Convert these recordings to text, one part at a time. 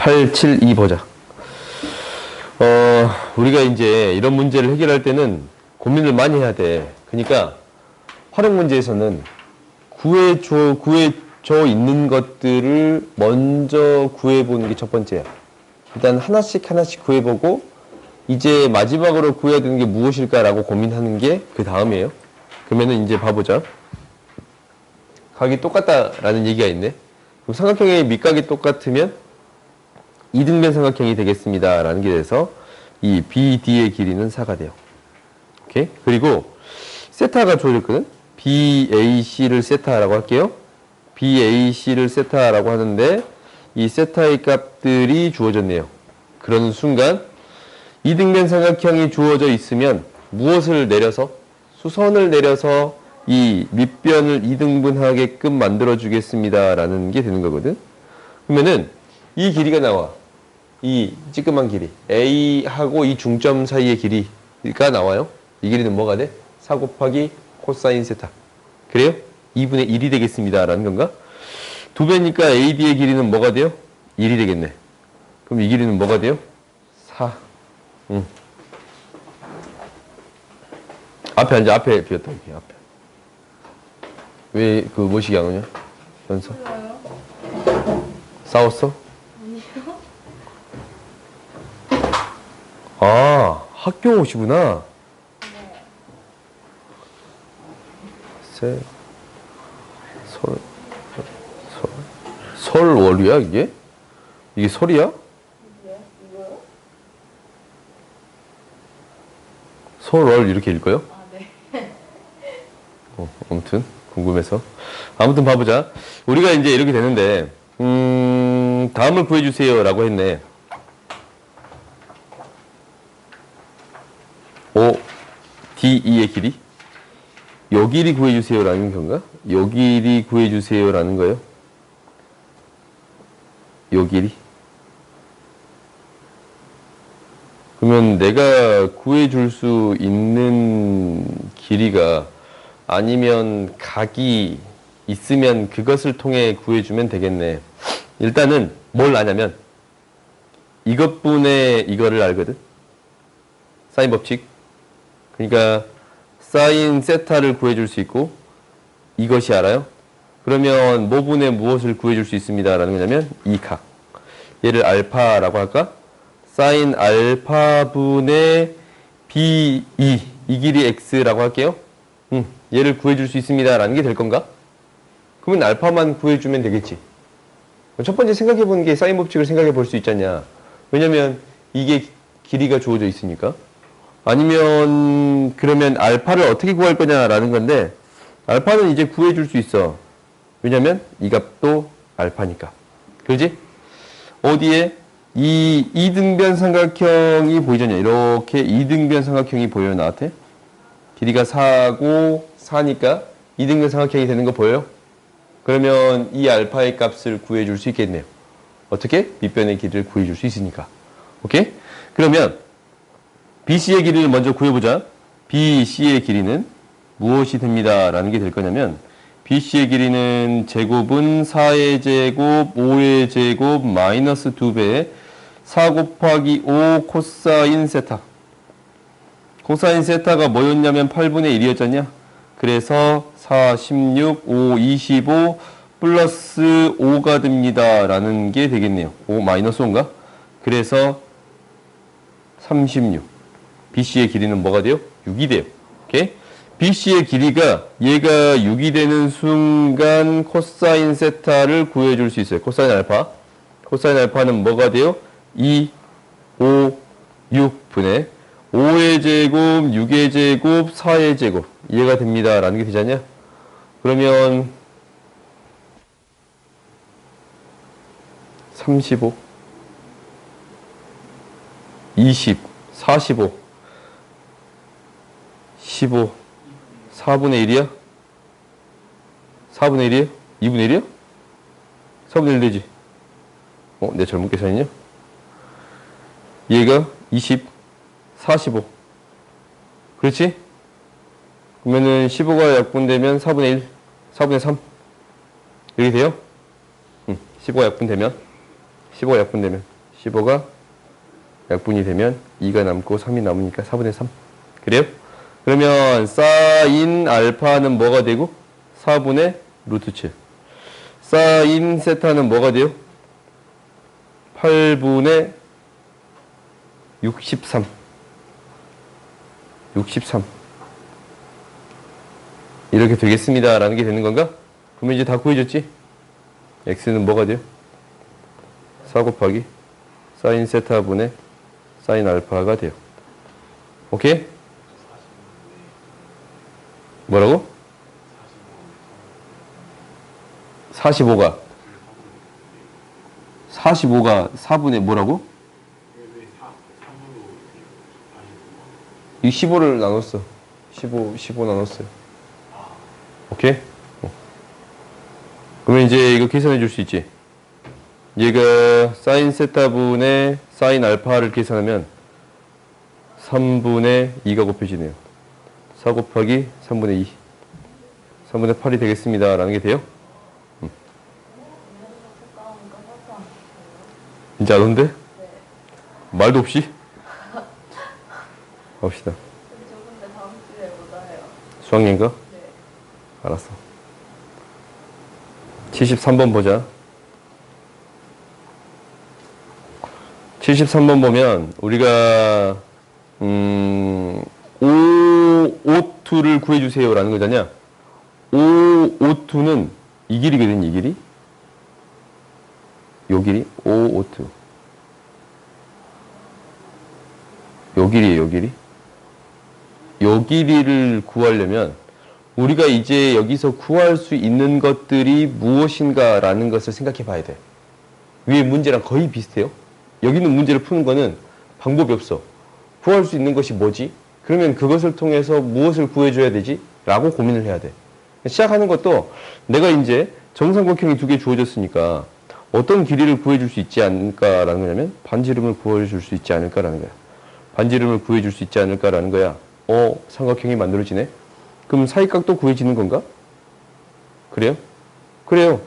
872 보자. 우리가 이제 이런 문제를 해결할 때는 고민을 많이 해야 돼. 그러니까 활용 문제에서는 구해져 있는 것들을 먼저 구해보는 게 첫 번째야. 일단 하나씩 구해보고 이제 마지막으로 구해야 되는 게 무엇일까라고 고민하는 게 그 다음이에요. 그러면은 이제 봐보자. 각이 똑같다라는 얘기가 있네. 그럼 삼각형의 밑각이 똑같으면 이등변 삼각형이 되겠습니다. 라는 게 돼서 이 BD의 길이는 4가 돼요. 오케이? 그리고 세타가 주어졌거든? BAC를 세타라고 할게요. BAC를 세타라고 하는데 이 세타의 값들이 주어졌네요. 그러는 순간 이등변 삼각형이 주어져 있으면 무엇을 내려서? 수선을 내려서 이 밑변을 이등분하게끔 만들어 주겠습니다. 라는 게 되는 거거든. 그러면은 이 길이가 나와. 이 찌끄만 길이. A하고 이 중점 사이의 길이가 나와요. 이 길이는 뭐가 돼? 4 곱하기 코사인 세타. 그래요? 2분의 1이 되겠습니다. 라는 건가? 두 배니까 AD의 길이는 뭐가 돼요? 1이 되겠네. 그럼 이 길이는 뭐가 돼요? 4. 앞에 앉아. 앞에 비었다. 여기 앞에. 왜 그 모시기 안 오냐? 연서? 싸웠어? 아, 학교 오시구나. 네. 설월이야, 이게? 이게 설이야? 설월 이렇게 읽어요? 아, 네. 아무튼 궁금해서. 아무튼 봐보자. 우리가 이제 이렇게 되는데 다음을 구해주세요 라고 했네. DE의 길이? 요 길이 구해주세요 라는 건가? 요 길이 구해주세요 라는 거예요? 요 길이? 그러면 내가 구해줄 수 있는 길이가 아니면 각이 있으면 그것을 통해 구해주면 되겠네. 일단은 뭘 아냐면 이것분의 이거를 알거든. 사인 법칙. 그러니까 사인 세타를 구해줄 수 있고 이것이 알아요? 그러면 뭐분의 무엇을 구해줄 수 있습니다. 라는 거냐면 이 각. 얘를 알파라고 할까? 사인 알파분의 B2 이 길이 x라고 할게요. 얘를 구해줄 수 있습니다. 라는 게 될 건가? 그러면 알파만 구해주면 되겠지. 첫 번째 생각해보는 게 사인 법칙을 생각해 볼 수 있잖냐. 왜냐면 이게 길이가 주어져 있으니까. 아니면 그러면 알파를 어떻게 구할 거냐라는 건데 알파는 이제 구해줄 수 있어. 왜냐면 이 값도 알파니까. 그러지? 어디에? 이 이등변 삼각형이 보이잖냐. 이렇게 이등변 삼각형이 보여요, 나한테. 길이가 4고 4니까 이등변 삼각형이 되는 거 보여요? 그러면 이 알파의 값을 구해줄 수 있겠네요. 어떻게? 밑변의 길이를 구해줄 수 있으니까. 오케이? 그러면 BC의 길이를 먼저 구해보자. BC의 길이는 무엇이 됩니다. 라는 게 될 거냐면 BC의 길이는 제곱은 4의 제곱, 5의 제곱, 마이너스 2배 4 곱하기 5 코사인 세타. 코사인 세타가 뭐였냐면 8분의 1이었잖냐. 그래서 4, 16, 5, 25 플러스 5가 됩니다. 라는 게 되겠네요. 5 마이너스 5인가? 그래서 36. BC의 길이는 뭐가 돼요? 6이 돼요. 오케이? BC의 길이가 얘가 6이 되는 순간 코사인 세타를 구해줄 수 있어요. 코사인 알파. 코사인 알파는 뭐가 돼요? 2, 5, 6분의 5의 제곱, 6의 제곱, 4의 제곱. 이해가 됩니다. 라는 게 되잖냐? 그러면 35, 20, 45, 15, 4분의 1이야? 4분의 1이에요? 2분의 1이요? 4분의 1 되지. 내가 잘못 계산했냐? 얘가 20, 45. 그렇지? 그러면은 15가 약분되면 4분의 1, 4분의 3. 이렇게 돼요? 15가 약분되면? 15가 약분되면. 15가 약분이 되면 2가 남고 3이 남으니까 4분의 3. 그래요? 그러면 사인 알파는 뭐가 되고? 4분의 루트 7. 사인 세타는 뭐가 돼요? 8분의 63. 63. 이렇게 되겠습니다. 라는 게 되는 건가? 그러면 이제 다 구해줬지? x는 뭐가 돼요? 4 곱하기 사인 세타분의 사인 알파가 돼요. 오케이? 뭐라고? 45가 4분의 뭐라고? 이 15를 나눴어. 15 나눴어요. 오케이? 그러면 이제 이거 계산해 줄 수 있지? 얘가 사인 세타분의 사인 알파를 계산하면 3분의 2가 곱해지네요. 4 곱하기 3분의 2. 3분의 8이 되겠습니다. 라는 게 돼요? 이제 안 온대? 말도 없이? 갑시다. 저 근데 다음 주에 못 와요. 수학여행가? 네. 알았어. 73번 보자. 73번 보면 우리가 O2를 구해주세요 라는 거잖냐. O2는 이 길이거든. 이 길이. 요 길이 O2. 요 길이에요. 요 길이. 요 길이를 구하려면 우리가 이제 여기서 구할 수 있는 것들이 무엇인가 라는 것을 생각해 봐야 돼. 위에 문제랑 거의 비슷해요. 여기 있는 문제를 푸는 거는 방법이 없어. 구할 수 있는 것이 뭐지? 그러면 그것을 통해서 무엇을 구해줘야 되지? 라고 고민을 해야 돼. 시작하는 것도 내가 이제 정삼각형이 2개 주어졌으니까 어떤 길이를 구해줄 수 있지 않을까라는 거냐면 반지름을 구해줄 수 있지 않을까라는 거야. 반지름을 구해줄 수 있지 않을까라는 거야. 삼각형이 만들어지네. 그럼 사이각도 구해지는 건가? 그래요? 그래요.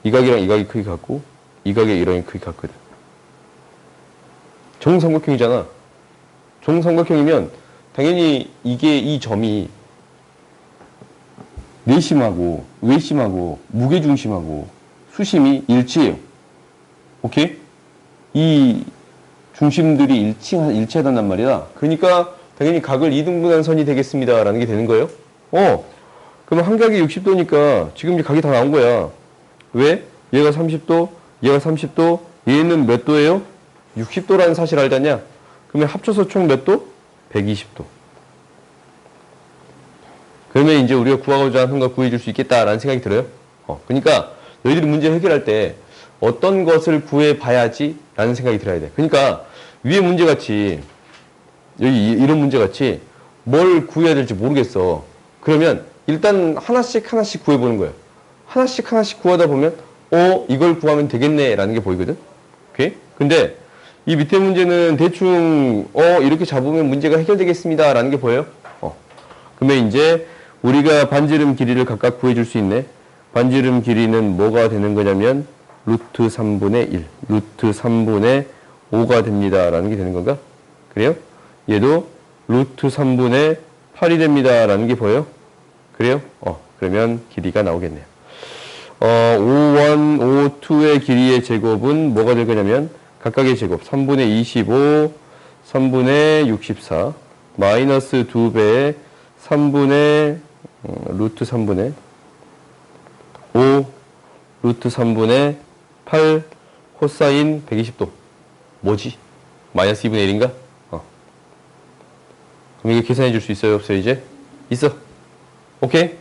이 각이랑 이 각이 크기 같고 이 각의 이랑이 크기 같거든. 정삼각형이잖아. 정삼각형이면 당연히 이게 이 점이 내심하고 외심하고 무게중심하고 수심이 일치해요. 오케이? 이 중심들이 일치하단 말이야. 그러니까 당연히 각을 2등분한 선이 되겠습니다. 라는 게 되는 거예요. 그러면 한 각이 60도니까 지금 이제 각이 다 나온 거야. 왜? 얘가 30도, 얘가 30도, 얘는 몇 도예요? 60도라는 사실 알잖냐? 그러면 합쳐서 총 몇 도? 120도. 그러면 이제 우리가 구하고자 하는 걸 구해줄 수 있겠다라는 생각이 들어요. 그러니까 너희들이 문제 해결할 때 어떤 것을 구해봐야지 라는 생각이 들어야 돼. 그러니까 위에 문제같이 여기 이런 문제같이 뭘 구해야 될지 모르겠어. 그러면 일단 하나씩 구해보는 거예요. 하나씩 구하다 보면 이걸 구하면 되겠네 라는 게 보이거든. 오케이? 근데 이 밑에 문제는 대충 이렇게 잡으면 문제가 해결되겠습니다 라는 게 보여요. 그러면 이제 우리가 반지름 길이를 각각 구해줄 수 있네. 반지름 길이는 뭐가 되는 거냐면 루트 3분의 1, 루트 3분의 5가 됩니다 라는 게 되는 건가? 그래요? 얘도 루트 3분의 8이 됩니다 라는 게 보여요? 그래요? 그러면 길이가 나오겠네요. O1, O2의 길이의 제곱은 뭐가 될 거냐면 각각의 제곱 3분의 25, 3분의 64 마이너스 2배의 3분의 루트 3분의 5 루트 3분의 8 코사인 120도 뭐지? 마이너스 2분의 1인가? 그럼 이거 계산해 줄 수 있어요? 없어요 이제? 있어. 오케이?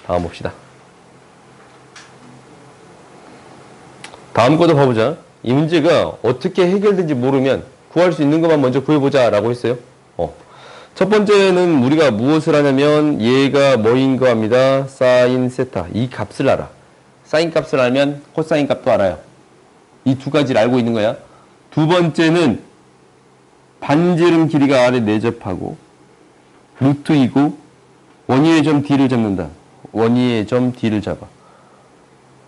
다음 봅시다. 다음 거도 봐보자. 이 문제가 어떻게 해결된지 모르면 구할 수 있는 것만 먼저 구해보자 라고 했어요. 첫 번째는 우리가 무엇을 하냐면 얘가 뭐인 거 합니다. 사인 세타. 이 값을 알아. 사인 값을 알면 코사인 값도 알아요. 이 두 가지를 알고 있는 거야. 두 번째는 반지름 길이가 아래 내접하고 루트이고 원위의 점 D를 잡는다. 원위의 점 D를 잡아.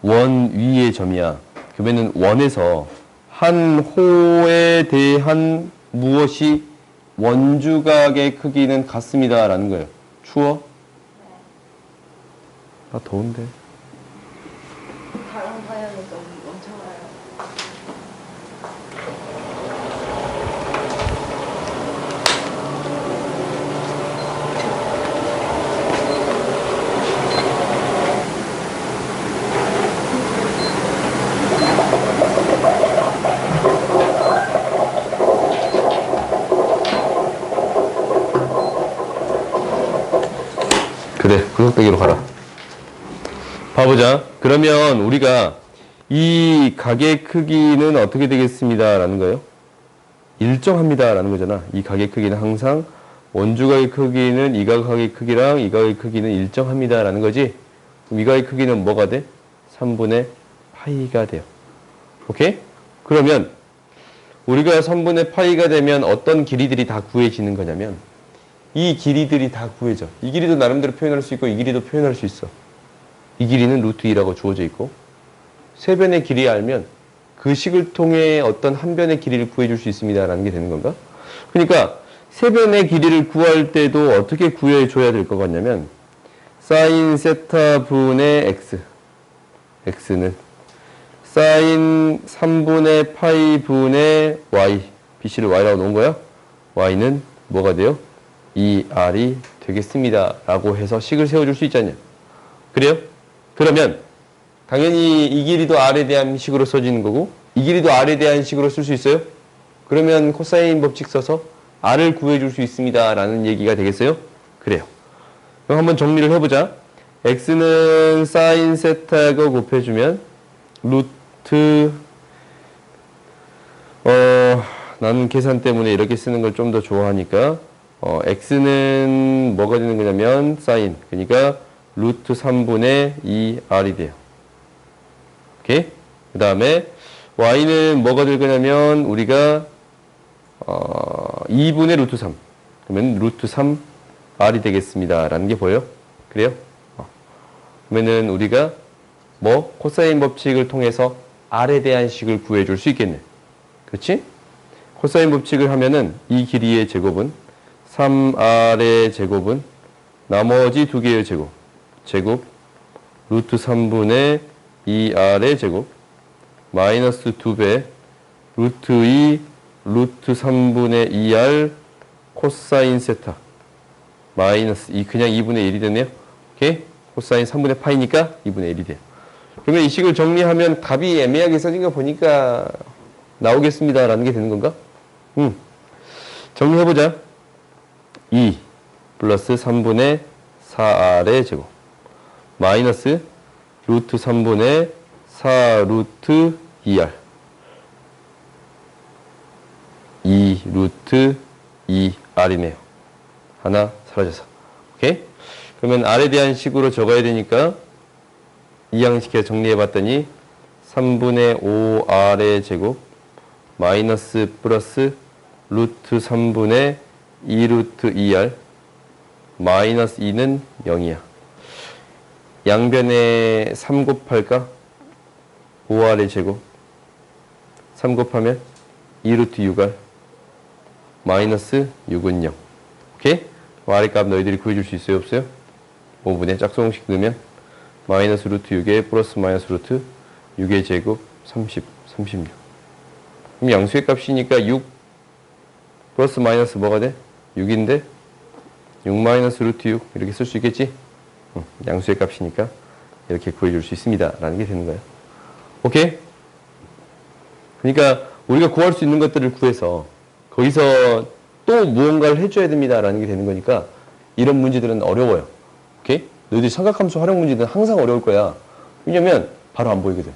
원 위의 점이야. 그러면은 원에서 한 호에 대한 무엇이 원주각의 크기는 같습니다. 라는 거예요. 추워? 아, 더운데. 다른 사연은 좀 멈춰가요. 그래, 구석대기로 가라. 봐보자. 그러면 우리가 이 각의 크기는 어떻게 되겠습니다. 라는 거예요. 일정합니다. 라는 거잖아. 이 각의 크기는 항상 원주각의 크기는 이 각의 크기랑 이 각의 크기는 일정합니다. 라는 거지. 그럼 이 각의 크기는 뭐가 돼? 3분의 파이가 돼요. 오케이? 그러면 우리가 3분의 파이가 되면 어떤 길이들이 다 구해지는 거냐면 이 길이들이 다 구해져. 이 길이도 나름대로 표현할 수 있고 이 길이도 표현할 수 있어. 이 길이는 루트 2라고 주어져 있고 세 변의 길이 알면 그 식을 통해 어떤 한 변의 길이를 구해줄 수 있습니다. 라는 게 되는 건가? 그러니까 세 변의 길이를 구할 때도 어떻게 구해줘야 될 것 같냐면 사인 세타 분의 x x는 사인 3분의 파이 분의 y bc를 y라고 놓은 거야. y는 뭐가 돼요? 2r이 되겠습니다. 라고 해서 식을 세워줄 수 있지 않냐. 그래요? 그러면 당연히 이 길이도 r에 대한 식으로 써지는 거고 이 길이도 r에 대한 식으로 쓸 수 있어요? 그러면 코사인 법칙 써서 r을 구해줄 수 있습니다. 라는 얘기가 되겠어요? 그래요. 그럼 한번 정리를 해보자. x는 사인 세타가 곱해주면 루트 나는 계산 때문에 이렇게 쓰는 걸 좀 더 좋아하니까 x는 뭐가 되는 거냐면 사인 그러니까 루트 3분의 2r이 돼요. 오케이? 그 다음에 y는 뭐가 될 거냐면 우리가 2분의 루트 3 그러면 루트 3r이 되겠습니다. 라는 게 보여요? 그래요? 그러면은 우리가 뭐 코사인 법칙을 통해서 r에 대한 식을 구해줄 수 있겠네. 그렇지? 코사인 법칙을 하면은 이 길이의 제곱은 3r의 제곱은 나머지 두 개의 제곱 루트 3분의 2r의 제곱 마이너스 2배 루트 2 루트 3분의 2r 코사인 세타 마이너스 2 그냥 2분의 1이 됐네요. 오케이? 코사인 3분의 파이니까 2분의 1이 돼요. 그러면 이 식을 정리하면 답이 애매하게 써진 거 보니까 나오겠습니다. 라는 게 되는 건가? 정리해보자. 2 플러스 3분의 4r의 제곱 마이너스 루트 3분의 4 루트 2r 2 루트 2r이네요. 하나 사라져서. 오케이? 그러면 r에 대한 식으로 적어야 되니까 이 양식에 정리해봤더니 3분의 5r의 제곱 마이너스 플러스 루트 3분의 2 루트 2r 마이너스 2는 0이야. 양변에 3 곱할까? 5r의 제곱 3 곱하면 2 루트 6r 마이너스 6은 0. 오케이? r의 값 너희들이 구해줄 수 있어요? 없어요? 5분의 짝수공식 넣으면 마이너스 루트 6에 플러스 마이너스 루트 6의 제곱 30, 36. 그럼 양수의 값이니까 6 플러스 마이너스 뭐가 돼? 6인데 6 마이너스 루트 6 이렇게 쓸 수 있겠지? 양수의 값이니까 이렇게 구해줄 수 있습니다. 라는 게 되는 거예요. 오케이? 그러니까 우리가 구할 수 있는 것들을 구해서 거기서 또 무언가를 해줘야 됩니다. 라는 게 되는 거니까 이런 문제들은 어려워요. 오케이? 너희들이 삼각함수 활용 문제들은 항상 어려울 거야. 왜냐면 바로 안 보이거든.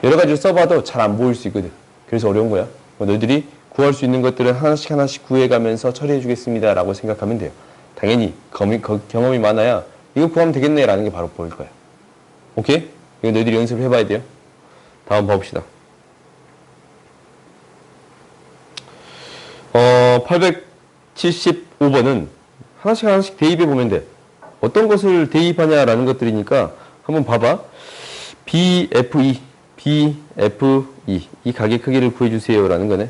여러 가지를 써봐도 잘 안 보일 수 있거든. 그래서 어려운 거야. 너희들이 구할 수 있는 것들은 하나씩 하나씩 구해가면서 처리해 주겠습니다. 라고 생각하면 돼요. 당연히 경험이 많아야 이거 구하면 되겠네. 라는 게 바로 보일 거야. 오케이? 이거 너희들이 연습을 해봐야 돼요. 다음 봐봅시다. 875번은 하나씩 하나씩 대입해 보면 돼. 어떤 것을 대입하냐라는 것들이니까 한번 봐봐. BFE. BFE 이 각의 크기를 구해주세요 라는 거네.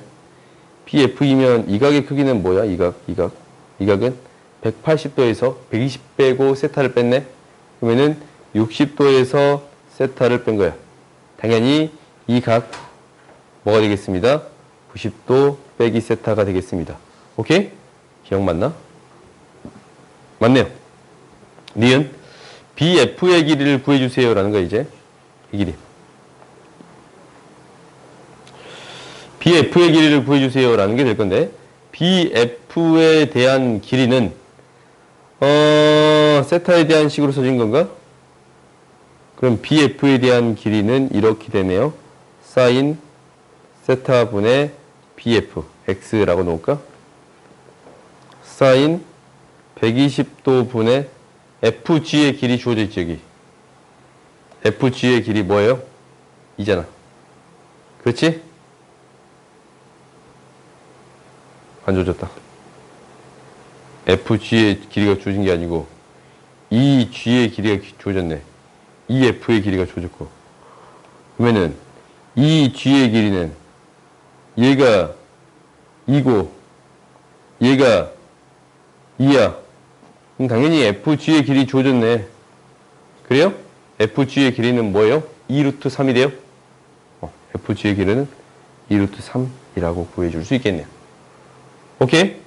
BFE면 이 각의 크기는 뭐야? 이 각은 180도에서 120 빼고 세타를 뺐네. 그러면은 60도에서 세타를 뺀 거야. 당연히 이 각 뭐가 되겠습니다? 90도 빼기 세타가 되겠습니다. 오케이? 기억 맞나? 맞네요. 니은 BF의 길이를 구해주세요 라는 거야. 이제 이 길이 BF의 길이를 구해주세요 라는 게 될 건데, BF에 대한 길이는 세타에 대한 식으로 써진 건가? 그럼 BF에 대한 길이는 이렇게 되네요. 사인 세타분의 BF X라고 놓을까? 사인 120도 분의 FG의 길이 주어져 있지. 여기 FG의 길이 뭐예요? 이잖아. 그렇지? 안 주어졌다. FG의 길이가 주어진 게 아니고 EG의 길이가 주어졌네. EF의 길이가 주어졌고, 그러면은 EG의 길이는 얘가 2고 얘가 2야. 그럼 당연히 FG의 길이 주어졌네. 그래요? FG의 길이는 뭐예요? 2루트 3이 돼요? FG의 길이는 2루트 3이라고 구해줄 수 있겠네요. 오케이?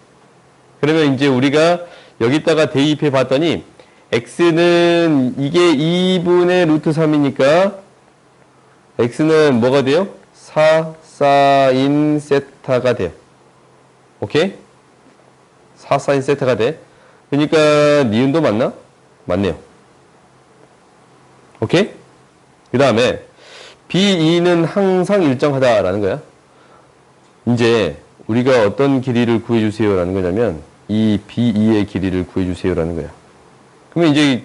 그러면 이제 우리가 여기다가 대입해 봤더니 x는 이게 2분의 루트 3이니까 x는 뭐가 돼요? 4 사인 세타가 돼요. 오케이? 4 사인 세타가 돼. 그러니까 니은도 맞나? 맞네요. 오케이? 그 다음에 B2는 항상 일정하다라는 거야. 이제 우리가 어떤 길이를 구해주세요 라는 거냐면 이 B2의 길이를 구해주세요 라는 거야. 그러면 이제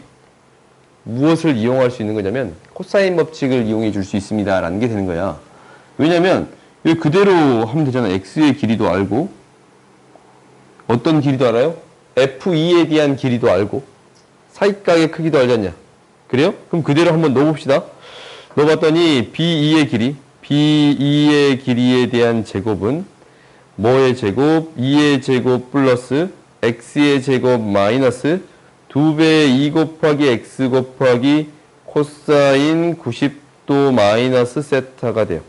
무엇을 이용할 수 있는 거냐면 코사인 법칙을 이용해 줄 수 있습니다 라는 게 되는 거야. 왜냐면 여기 그대로 하면 되잖아. X의 길이도 알고 어떤 길이도 알아요? F2에 대한 길이도 알고 사이각의 크기도 알지 않냐. 그래요? 그럼 그대로 한번 넣어봅시다. 넣어봤더니 B2의 길이에 대한 제곱은 뭐의 제곱? 2의 제곱 플러스 x의 제곱 마이너스 2배의 2 곱하기 x 곱하기 코사인 90도 마이너스 세타가 돼요.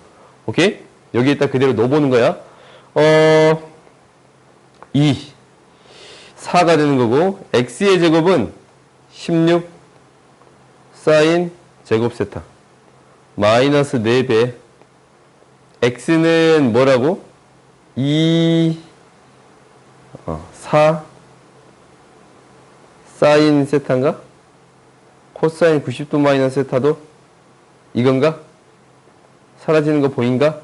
오케이? 여기에다 그대로 넣어보는 거야. 4가 되는 거고, x의 제곱은 16 사인 제곱 세타 마이너스 4배. x는 뭐라고? 4 사인 세타인가? 코사인 90도 마이너스 세타도 이건가? 사라지는 거 보인가?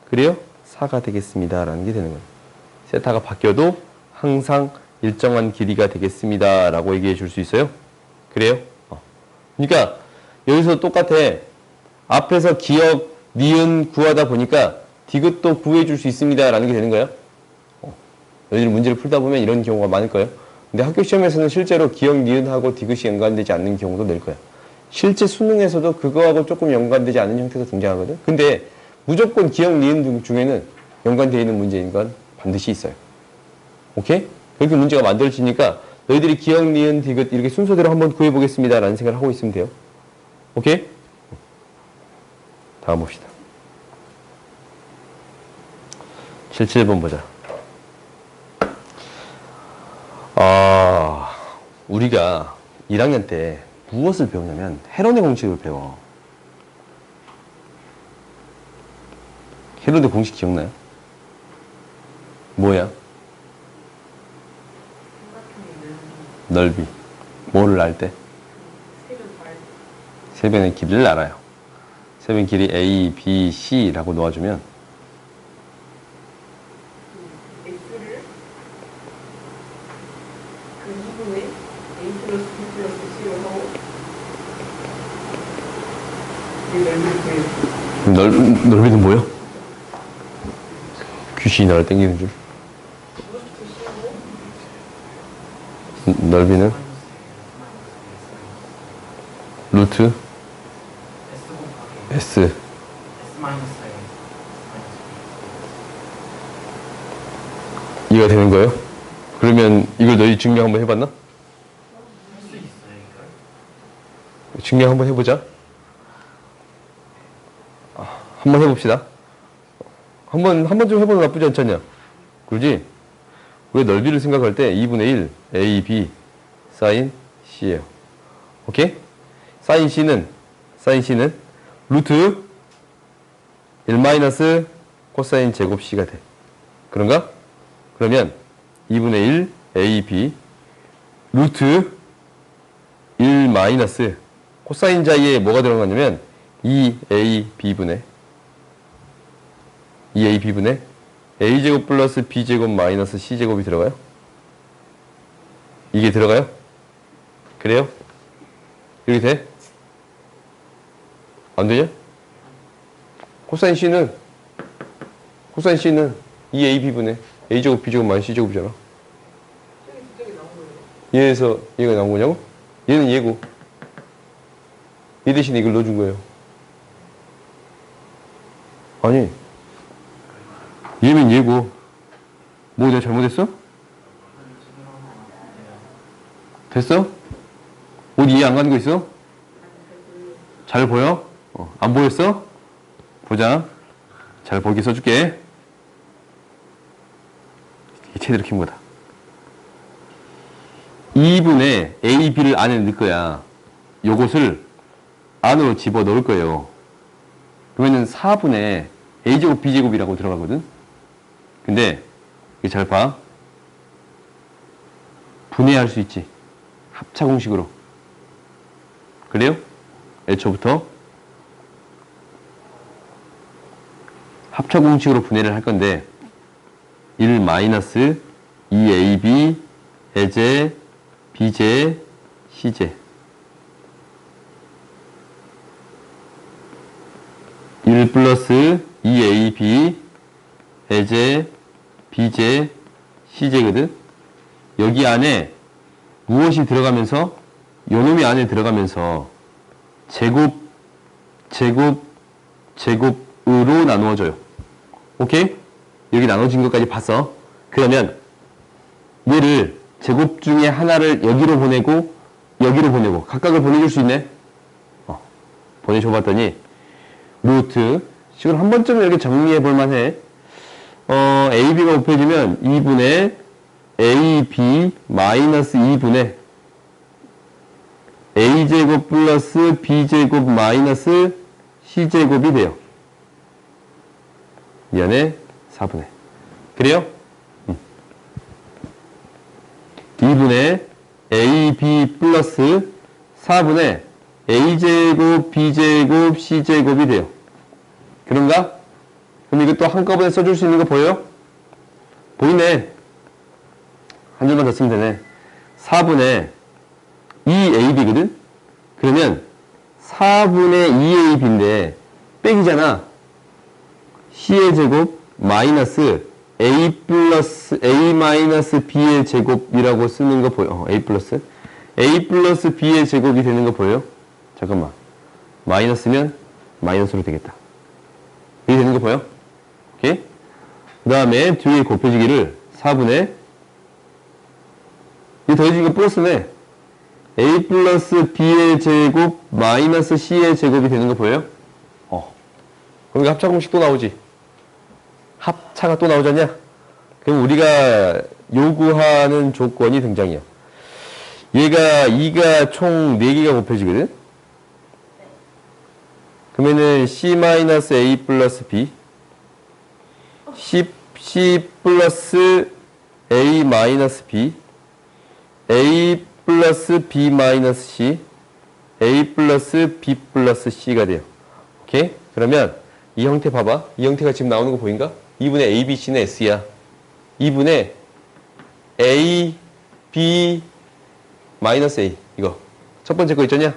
그래요? 4가 되겠습니다 라는 게 되는 거예요. 세타가 바뀌어도 항상 일정한 길이가 되겠습니다 라고 얘기해 줄 수 있어요. 그래요? 그러니까 여기서 똑같아. 앞에서 기억, 니은 구하다 보니까 디귿도 구해줄 수 있습니다 라는 게 되는 거예요. 너희들 문제를 풀다 보면 이런 경우가 많을 거예요. 근데 학교 시험에서는 실제로 기억, 니은하고 디귿이 연관되지 않는 경우도 낼 거야. 실제 수능에서도 그거하고 조금 연관되지 않는 형태가 등장하거든. 근데 무조건 기억, 니은 중에는 연관되어 있는 문제인 건 반드시 있어요. 오케이? 그렇게 문제가 만들어지니까 너희들이 기억, 니은, 디귿 이렇게 순서대로 한번 구해보겠습니다 라는 생각을 하고 있으면 돼요. 오케이? 다음 봅시다. 77번 보자. 우리가 1학년 때 무엇을 배우냐면 헤론의 공식을 배워. 헤론의 공식 기억나요? 뭐야? 넓이. 뭐를 알 때? 세변의 길이를 알아요. 세변 길이 A, B, C라고 놓아주면 X를 그 2분의 A 플러스 B 플러스 C로 하고 이 넓이를 넓이는 뭐야? 귀신이 나를 땡기는 줄. 넓이는 루트 S 마이너스 사인 이해가 되는 거예요? 그러면 이걸 너희 증명 한번 해봤나? 할수 있어요 이걸? 증명 한번 해보자. 한번 해봅시다. 한번 좀 해보면 나쁘지 않잖냐? 그러지? 우리가 넓이를 생각할 때 2분의 1 a, b 사인 c예요. 오케이? 사인 c는 루트 1 마이너스 코사인 제곱 c가 돼. 그런가? 그러면 2분의 1 a, b 루트 1 마이너스 코사인 자리에 뭐가 들어가냐면 2a b분의 a제곱 플러스 b제곱 마이너스 c제곱이 들어가요? 이게 들어가요? 그래요? 이렇게 돼? 안 되냐? 코사인 c는 2ab분의 a제곱 b제곱 마이너스 c제곱이잖아. 저기 두 쪽이 나온 거예요. 얘에서 얘가 나온 거냐고? 얘는 얘고 얘 대신에 이걸 넣어준 거예요. 아니 얘면 얘고 뭐 내가 잘못했어? 됐어? 옷 이해 안 가는 거 있어? 잘 보여? 안 보였어? 보자. 잘 보게 써줄게. 이게 제대로 킨 거다. 2분의 a, b를 안에 넣을 거야. 요것을 안으로 집어 넣을 거예요. 그러면은 4분의 a제곱 b제곱이라고 들어가거든. 근데 이거 잘 봐. 분해할 수 있지. 합차 공식으로. 그래요? 애초부터 합차 공식으로 분해를 할 건데 1 마이너스 2ab 해제 b제 c제 1 플러스 2ab 해제 b제 c제거든. 여기 안에 무엇이 들어가면서 요놈이 안에 들어가면서 제곱으로 나누어져요. 오케이? 여기 나눠진 것까지 봤어. 그러면 얘를 제곱 중에 하나를 여기로 보내고 여기로 보내고 각각을 보내줄 수 있네. 보내줘 봤더니 루트 지금 한 번쯤 이렇게 정리해 볼 만해. AB가 곱해지면 2분의 AB 마이너스 2분의 A제곱 플러스 B제곱 마이너스 C제곱이 돼요. 미안해. 4분의. 그래요? 2분의 AB 플러스 4분의 A제곱 B제곱 C제곱이 돼요. 그런가? 그럼 이것도 한꺼번에 써줄 수 있는 거 보여요? 보이네. 한 줄만 더 쓰면 되네. 4분의 2AB거든? 그러면 4분의 2AB인데 빼기잖아. C의 제곱 마이너스 A 플러스 A 마이너스 B의 제곱이라고 쓰는 거 보여? A 플러스 B의 제곱이 되는 거 보여요? 잠깐만. 마이너스면 마이너스로 되겠다. 이게 되는 거 보여? 오케이? 그 다음에 뒤에 곱해지기를 4분의 이 더해진 거 플러스네. A 플러스 B의 제곱 마이너스 C의 제곱이 되는 거 보여요? 그럼 합차 공식 또 나오지. 합차가 또 나오잖냐? 그럼 우리가 요구하는 조건이 등장이야. 얘가 총 4개가 곱해지거든? 그러면은 C-A 플러스 B C 플러스 A 마이너스 B A 플러스 B 마이너스 C A 플러스 B 플러스 C가 돼요. 오케이? 그러면 이 형태 봐봐. 이 형태가 지금 나오는 거 보인가? 2분의 A, B, C는 S야. 2분의 A, B, 마이너스 A. 이거. 첫 번째 거 있잖냐?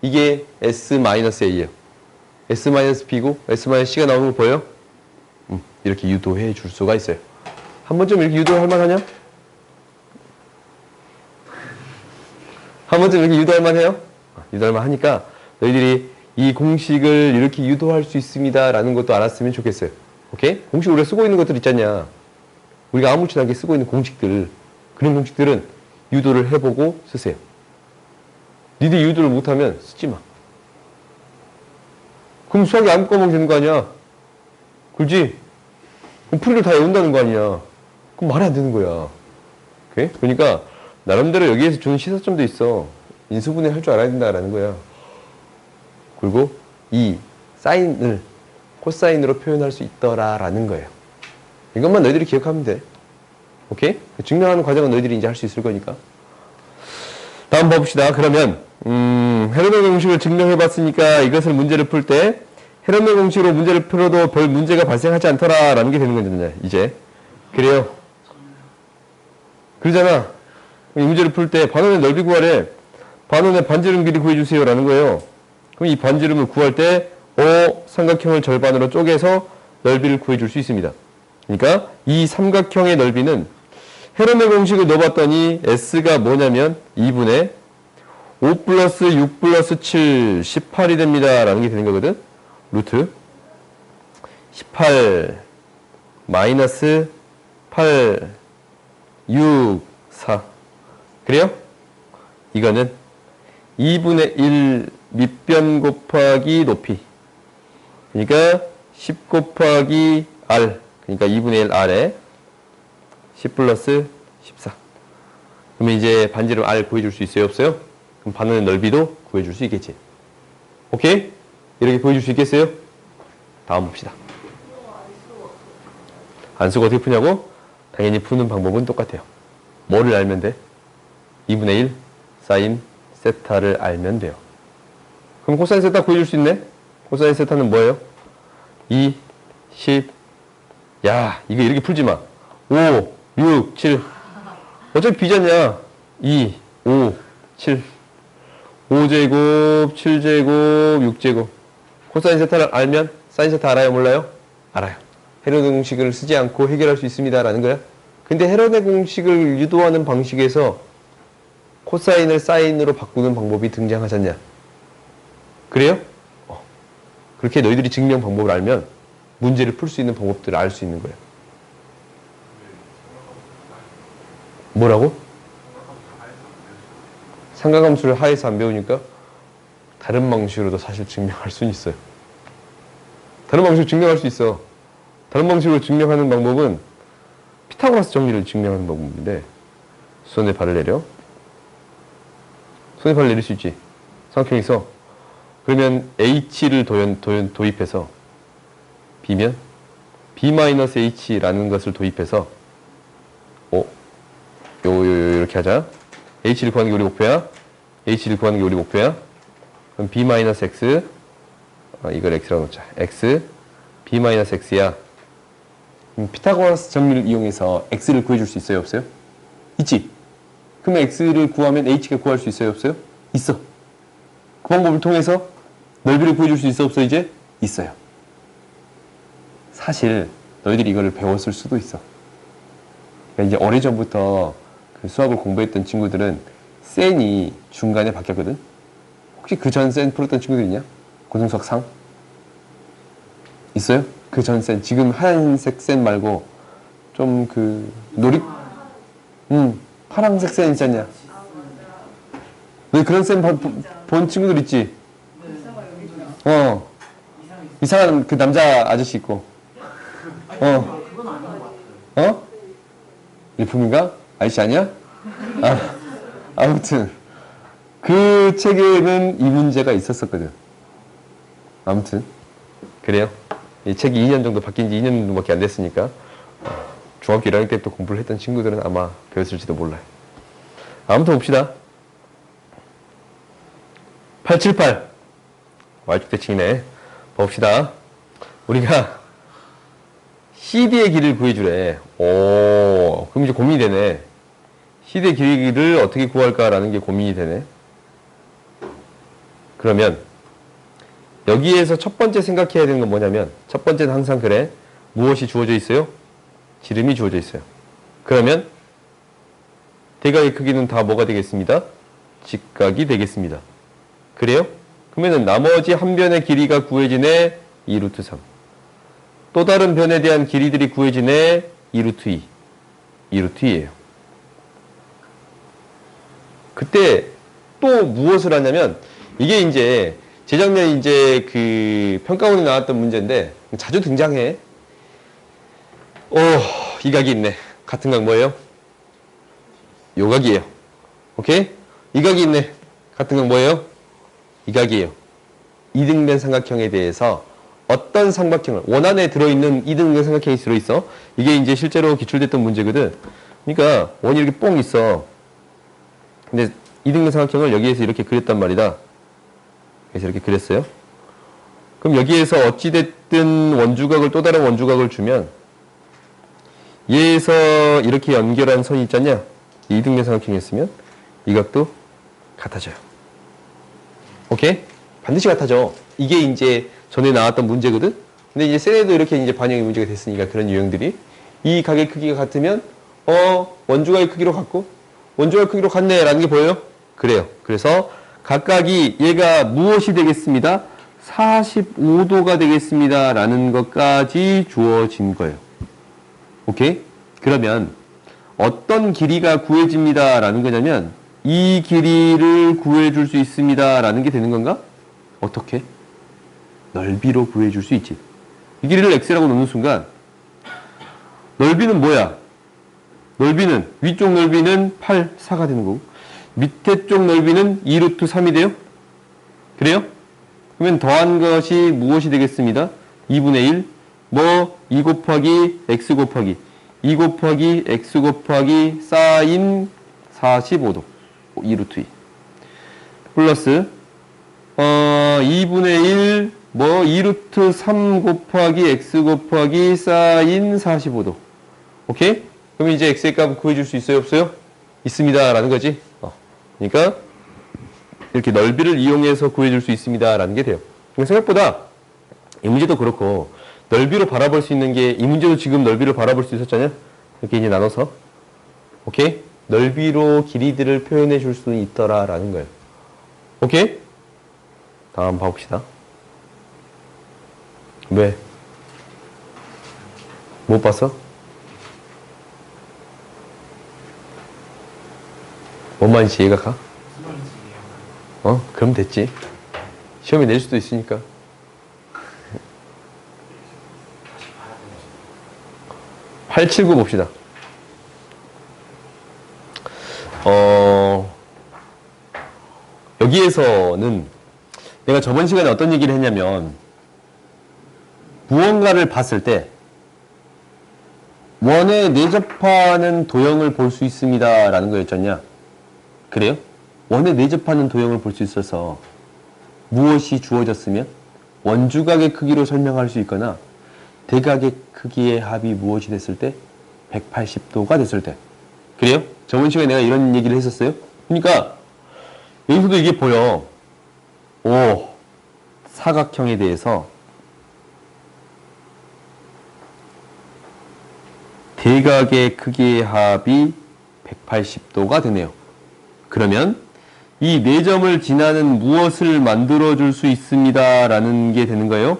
이게 S 마이너스 A예요. S 마이너스 B고 S 마이너스 C가 나오는 거 보여요? 이렇게 유도해 줄 수가 있어요. 한 번쯤 이렇게 유도할 만하냐? 한 번쯤 이렇게 유도할 만해요? 유도할 만하니까 너희들이 이 공식을 이렇게 유도할 수 있습니다 라는 것도 알았으면 좋겠어요. 오케이? 공식 우리가 쓰고 있는 것들 있잖냐. 우리가 아무렇지도 않게 쓰고 있는 공식들, 그런 공식들은 유도를 해보고 쓰세요. 니들이 유도를 못하면 쓰지 마. 그럼 수학이 안 까먹으면 되는 거 아니야? 그렇지? 그럼 풀이를 다 외운다는 거 아니야? 그럼 말이 안 되는 거야. 오케이? 그러니까 나름대로 여기에서 주는 시사점도 있어. 인수분해 할 줄 알아야 된다라는 거야. 그리고 이 사인을 코사인으로 표현할 수 있더라라는 거예요. 이것만 너희들이 기억하면 돼. 오케이? 증명하는 과정은 너희들이 이제 할 수 있을 거니까. 다음 봅시다. 그러면 헤르메 공식을 증명해봤으니까 이것을 문제를 풀 때 헤르메 공식으로 문제를 풀어도 별 문제가 발생하지 않더라라는 게 되는 거잖아요. 이제. 그래요. 그러잖아. 이 문제를 풀 때 반원의 넓이 구하래. 반원의 반지름 길이 구해주세요 라는 거예요. 그럼 이 반지름을 구할 때 삼각형을 절반으로 쪼개서 넓이를 구해줄 수 있습니다. 그러니까 이 삼각형의 넓이는 헤르메 공식을 넣어봤더니 S가 뭐냐면 2분의 5 플러스 6 플러스 7, 18이 됩니다 라는 게 되는 거거든. 루트 18 마이너스 8 6 4 그래요? 이거는 2분의 1 밑변 곱하기 높이 그러니까 10 곱하기 R 그러니까 2분의 1 R에 10 플러스 14 그러면 이제 반지름 R 구해줄 수 있어요? 없어요? 그럼 반원의 넓이도 구해줄 수 있겠지. 오케이? 이렇게 구해줄 수 있겠어요? 다음 봅시다. 안 쓰고 어떻게 푸냐고? 당연히 푸는 방법은 똑같아요. 뭐를 알면 돼? 2분의 1 사인 세타를 알면 돼요. 그럼 코사인 세타 구해줄 수 있네? 코사인 세타는 뭐예요? 2, 10 야, 이거 이렇게 풀지 마. 5, 6, 7 어차피 비잖냐. 2, 5, 7 5제곱, 7제곱, 6제곱 코사인 세타를 알면 사인 세타 알아요? 몰라요? 알아요. 헤르메 공식을 쓰지 않고 해결할 수 있습니다 라는 거야. 근데 헤르메 공식을 유도하는 방식에서 코사인을 사인으로 바꾸는 방법이 등장하잖냐. 그래요? 그렇게 너희들이 증명 방법을 알면 문제를 풀 수 있는 방법들을 알 수 있는 거예요. 뭐라고? 삼각함수를 하에서 안 배우니까 다른 방식으로도 사실 증명할 수는 있어요. 다른 방식으로 증명할 수 있어. 다른 방식으로 증명하는 방법은 피타고라스 정리를 증명하는 방법인데 손에 발을 내려. 손에 발을 내릴 수 있지. 삼각형이 있어. 그러면 H를 도입해서 B면 B-H라는 것을 도입해서 이렇게 하자. H를 구하는 게 우리 목표야. H를 구하는 게 우리 목표야. 그럼 B-X 이걸 X라고 놓자. X B-X야. 피타고라스 정리를 이용해서 X를 구해줄 수 있어요? 없어요? 있지? 그러면 X를 구하면 H가 구할 수 있어요? 없어요? 있어. 그 방법을 통해서 넓이를 구해줄 수 있어? 없어 이제? 있어요. 사실 너희들이 이거를 배웠을 수도 있어. 그러니까 이제 오래전부터 그 수학을 공부했던 친구들은 센이 중간에 바뀌었거든? 혹시 그 전 센 풀었던 친구들 있냐? 고등수학 상? 있어요? 그 전 센. 지금 하얀색 센 말고 좀 그 파란색 센 있잖냐? 너 그런 센 본 친구들 있지? 이상한 그 남자 아저씨 있고. 리품인가? 아저씨 아니야? 아무튼 그 책에는 이 문제가 있었었거든. 아무튼 그래요. 이 책이 2년 정도 바뀐 지 2년 정도밖에 안 됐으니까 중학교 1학년 때부터 공부를 했던 친구들은 아마 배웠을지도 몰라요. 아무튼 봅시다. 878 Y축대칭이네. 봅시다. 우리가 CD의 길이를 구해주래. 그럼 이제 고민이 되네. CD의 길이를 어떻게 구할까라는 게 고민이 되네. 그러면 여기에서 첫 번째 생각해야 되는 건 뭐냐면 첫 번째는 항상 그래. 무엇이 주어져 있어요? 지름이 주어져 있어요. 그러면 대각의 크기는 다 뭐가 되겠습니다? 직각이 되겠습니다. 그래요? 그러면은 나머지 한 변의 길이가 구해지네 2루트 3. 또 다른 변에 대한 길이들이 구해지네 2루트 2. 2루트 2예요. 그때 또 무엇을 하냐면 이게 이제 재작년 이제 그 평가원에 나왔던 문제인데 자주 등장해. 이 각이 있네. 같은 각 뭐예요? 요 각이에요. 오케이? 이 각이 있네. 같은 각 뭐예요? 이 각이에요. 이등변 삼각형에 대해서 어떤 삼각형을 원안에 들어있는 이등변 삼각형이 들어있어. 이게 이제 실제로 기출됐던 문제거든. 그러니까 원이 이렇게 뽕 있어. 근데 이등변 삼각형을 여기에서 이렇게 그렸단 말이다. 그래서 이렇게 그렸어요. 그럼 여기에서 어찌됐든 원주각을 또 다른 원주각을 주면 얘에서 이렇게 연결한 선이 있잖냐? 이등변 삼각형이었으면 이 각도 같아져요. 오케이? 반드시 같아져. 이게 이제 전에 나왔던 문제거든? 근데 이제 셀에도 이렇게 이제 반영이 문제가 됐으니까 그런 유형들이 이 각의 크기가 같으면 원주각의 크기로 같고 원주각의 크기로 같네 라는 게 보여요? 그래요. 그래서 각각이 얘가 무엇이 되겠습니다? 45도가 되겠습니다 라는 것까지 주어진 거예요. 오케이? 그러면 어떤 길이가 구해집니다 라는 거냐면 이 길이를 구해줄 수 있습니다 라는 게 되는 건가? 어떻게? 넓이로 구해줄 수 있지. 이 길이를 x라고 놓는 순간 넓이는 뭐야? 넓이는 위쪽 넓이는 8, 4가 되는 거고 밑에 쪽 넓이는 2루트 3이 돼요? 그래요? 그러면 더한 것이 무엇이 되겠습니다? 2분의 1, 2 곱하기 x 곱하기 2 곱하기 x 곱하기 사인 45도 2루트 2 플러스 2분의 1 2루트 3 곱하기 x 곱하기 사인 45도 오케이? 그럼 이제 x의 값을 구해줄 수 있어요? 없어요? 있습니다 라는 거지. 그러니까 이렇게 넓이를 이용해서 구해줄 수 있습니다 라는 게 돼요. 생각보다 이 문제도 그렇고 넓이로 바라볼 수 있는 게 이 문제도 지금 넓이로 바라볼 수 있었잖아요. 이렇게 이제 나눠서 오케이? 넓이로 길이들을 표현해 줄 수 있더라 라는 거예요. 오케이? 다음 봐봅시다. 왜? 못 봤어? 뭔 말인지 이해가 가? 그럼 됐지. 시험에 낼 수도 있으니까. 879 봅시다. 여기에서는 내가 저번 시간에 어떤 얘기를 했냐면 무언가를 봤을 때 원에 내접하는 도형을 볼 수 있습니다 라는 거였잖냐. 그래요? 원에 내접하는 도형을 볼 수 있어서 무엇이 주어졌으면 원주각의 크기로 설명할 수 있거나 대각의 크기의 합이 무엇이 됐을 때 180도가 됐을 때. 그래요? 저번 시간에 내가 이런 얘기를 했었어요. 그러니까 여기서도 이게 보여. 사각형에 대해서 대각의 크기의 합이 180도가 되네요. 그러면 이 4점을 지나는 무엇을 만들어줄 수 있습니다 라는 게 되는 거예요?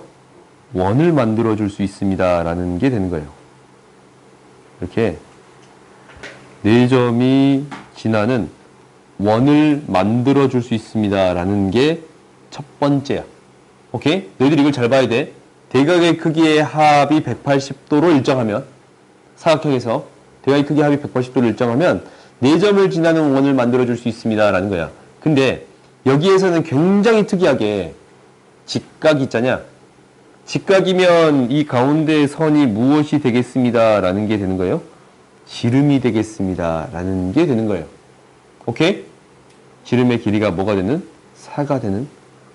원을 만들어줄 수 있습니다 라는 게 되는 거예요. 이렇게 4점이 지나는 원을 만들어줄 수 있습니다 라는 게 첫 번째야. 오케이? 너희들 이걸 잘 봐야 돼. 대각의 크기의 합이 180도로 일정하면 사각형에서 대각의 크기의 합이 180도로 일정하면 4점을 지나는 원을 만들어줄 수 있습니다 라는 거야. 근데 여기에서는 굉장히 특이하게 직각이 있잖냐. 직각이면 이 가운데 선이 무엇이 되겠습니다 라는 게 되는 거예요? 지름이 되겠습니다 라는 게 되는 거예요. 오케이? 지름의 길이가 뭐가 되는? 4가 되는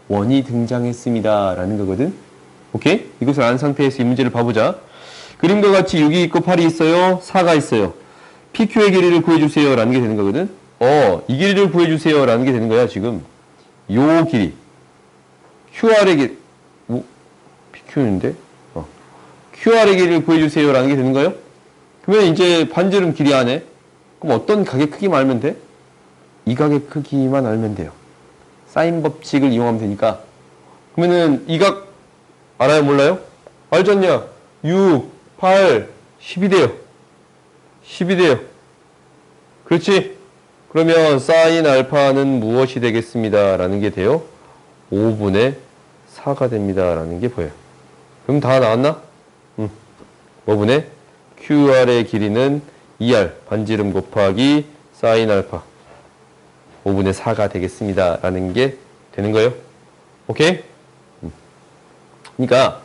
원이 등장했습니다 라는 거거든. 오케이? 이것을 안 상태에서 이 문제를 봐보자. 그림과 같이 6이 있고 8이 있어요. 4가 있어요. PQ의 길이를 구해주세요 라는 게 되는 거거든. 이 길이를 구해주세요 라는 게 되는 거야 지금. 요 길이 QR의 길이 PQ인데 QR의 길이를 구해주세요 라는 게 되는 거예요. 그러면 이제 반지름 길이 안에 그럼 어떤 각의 크기만 알면 돼? 이 각의 크기만 알면 돼요. 사인 법칙을 이용하면 되니까 그러면은 이 각 알아요? 몰라요? 알지 않냐? 6, 8, 10이 돼요. 10이 돼요. 그렇지? 그러면 사인 알파는 무엇이 되겠습니다. 라는 게 돼요. 5분의 4가 됩니다. 라는 게 보여요. 그럼 다 나왔나? 5분의 QR의 길이는 2R 반지름 곱하기 사인 알파 5분의 4가 되겠습니다. 라는 게 되는 거예요. 오케이? 그러니까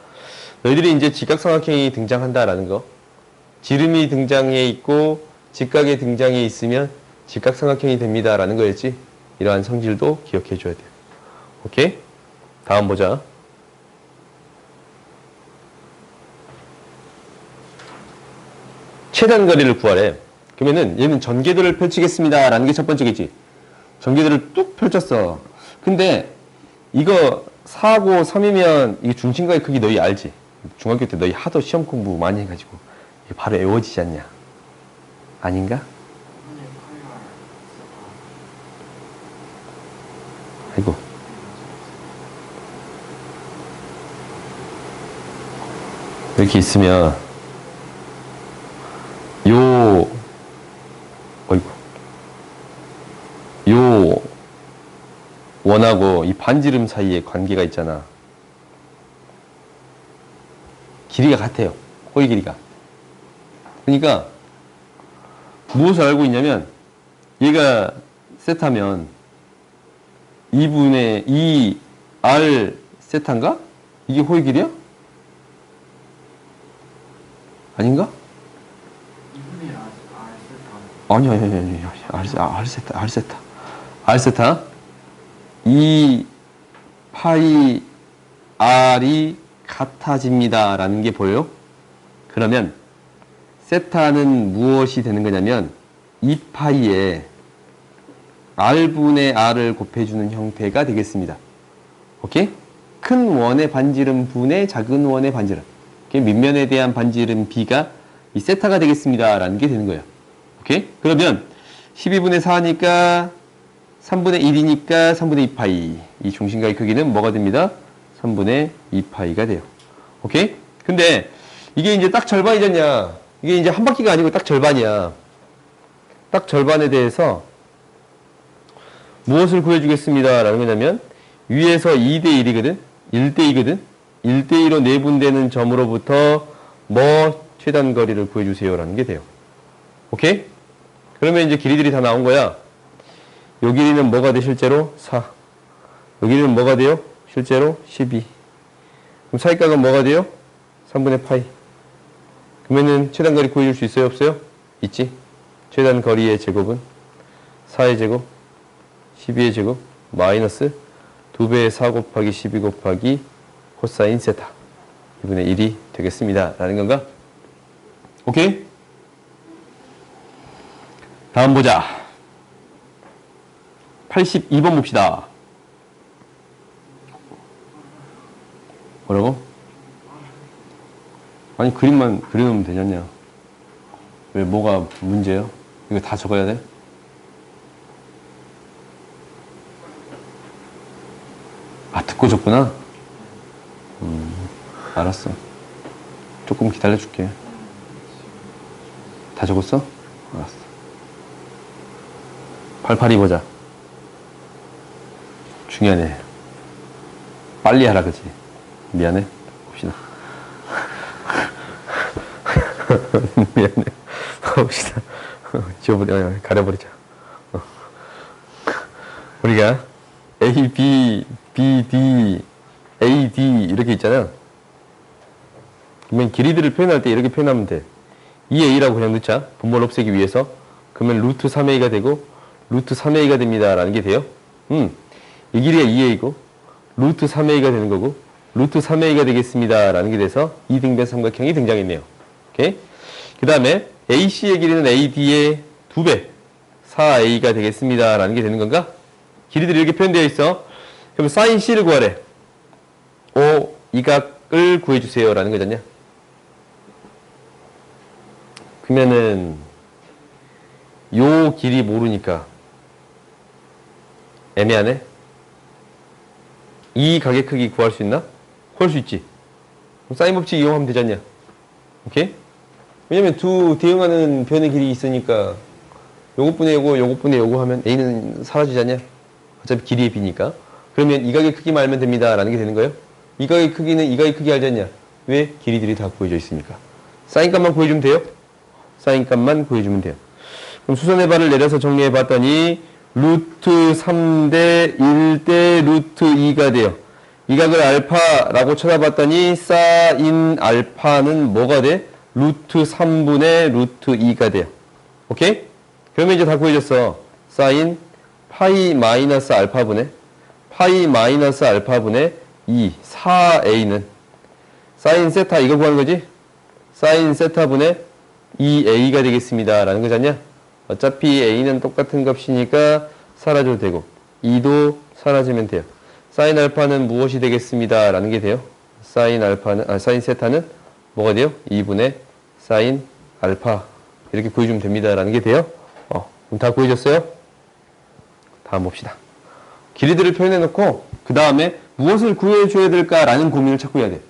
너희들이 이제 직각삼각형이 등장한다라는 거, 지름이 등장해 있고 직각의 등장해 있으면 직각삼각형이 됩니다라는 거였지. 이러한 성질도 기억해 줘야 돼요. 오케이? 다음 보자. 최단거리를 구하래. 그러면은 얘는 전개도를 펼치겠습니다 라는 게 첫 번째겠지. 전개도를 뚝 펼쳤어. 근데 이거 4고 3이면 이게 중심각의 크기 너희 알지? 중학교 때 너희 하도 시험 공부 많이 해가지고 이게 바로 외워지지 않냐? 아닌가? 아이고. 이렇게 있으면 요 원하고 이 반지름 사이에 관계가 있잖아. 길이가 같아요. 호의 길이가. 그러니까 무엇을 알고 있냐면 얘가 세타면 2분의 2R 세타인가? 이게 호의 길이야? 아닌가? 아니, R세타. 2 파이 R이 같아집니다. 라는 게 보여요? 그러면, 세타는 무엇이 되는 거냐면, 2파이에 R분의 R을 곱해주는 형태가 되겠습니다. 오케이? 큰 원의 반지름 분의 작은 원의 반지름. 밑면에 대한 반지름 B가 이 세타가 되겠습니다. 라는 게 되는 거예요. 오케이? 그러면 12분의 4니까 3분의 1이니까 3분의 2파이. 이 중심각의 크기는 뭐가 됩니다? 3분의 2파이가 돼요. 오케이? 근데 이게 이제 딱 절반이잖냐. 이게 이제 한 바퀴가 아니고 딱 절반이야. 딱 절반에 대해서 무엇을 구해주겠습니다. 라는 거냐면 위에서 2대1이거든? 1대2거든? 1대2로 내분되는 점으로부터 뭐 최단거리를 구해주세요. 라는 게 돼요. 오케이? 그러면 이제 길이들이 다 나온 거야. 요 길이는 뭐가 돼, 실제로? 4. 요 길이는 뭐가 돼요? 실제로 12. 그럼 사이각은 뭐가 돼요? 3분의 파이. 그러면은 최단거리 구해줄 수 있어요? 없어요? 있지. 최단거리의 제곱은 4의 제곱, 12의 제곱, 마이너스 2배의 4 곱하기 12 곱하기 코사인 세타 2분의 1이 되겠습니다. 라는 건가? 오케이? 다음 보자. 82번 봅시다. 뭐라고? 아니 그림만 그려놓으면 되냐냐. 왜 뭐가 문제예요? 이거 다 적어야 돼? 아 듣고 적구나? 알았어. 조금 기다려줄게. 다 적었어? 알았어. 88이 보자. 중요하네. 빨리 하라 그지? 미안해. 봅시다. 미안해. 봅시다. 지워버려. 가려버리자. 우리가 A, B, B, D, A, D 이렇게 있잖아. 그러면 길이들을 표현할 때 이렇게 표현하면 돼. 2A라고 그냥 넣자. 분모를 없애기 위해서. 그러면 루트 3A가 되고 루트 3A가 됩니다. 라는 게 돼요. 이 길이가 2A고 루트 3A가 되는 거고 루트 3A가 되겠습니다. 라는 게 돼서 이등변 삼각형이 등장했네요. 오케이? 그 다음에 AC의 길이는 AD의 2배 4A가 되겠습니다. 라는 게 되는 건가? 길이들이 이렇게 표현되어 있어. 그럼 사인 C를 구하래. 이 각을 구해주세요. 라는 거잖냐? 그러면은 요 길이 모르니까 애매하네? 이 가게 크기 구할 수 있나? 구할 수 있지. 그럼 사인 법칙 이용하면 되지 않냐? 오케이? 왜냐면 두 대응하는 변의 길이 있으니까 요것분의 요거, 요것분의 요거 하면 A는 사라지지 않냐? 어차피 길이의 B니까. 그러면 이 가게 크기만 알면 됩니다. 라는 게 되는 거예요. 이 가게 크기는 이 가게 크기 알지 않냐? 왜? 길이들이 다 구해져 있으니까. 사인 값만 구해주면 돼요? 사인 값만 구해주면 돼요. 그럼 수선의 발을 내려서 정리해 봤더니 루트 3대 1대 루트 2가 돼요. 이 각을 알파라고 쳐다봤더니 사인 알파는 뭐가 돼? 루트 3분의 루트 2가 돼요. 오케이? 그러면 이제 다 구해졌어. 사인 파이 마이너스 알파분의 파이 마이너스 알파분의 2 4a는 사인 세타 이거 구하는 거지? 사인 세타분의 2a가 되겠습니다. 라는 거잖냐? 어차피 a는 똑같은 값이니까 사라져도 되고 2도 사라지면 돼요. 사인 알파는 무엇이 되겠습니다. 라는 게 돼요. 사인 알파는 사인 세타는 뭐가 돼요? 2분의 사인 알파 이렇게 구해주면 됩니다. 라는 게 돼요. 그럼 다 구해졌어요? 다음 봅시다. 길이들을 표현해 놓고 그 다음에 무엇을 구해줘야 될까라는 고민을 자꾸 해야 돼.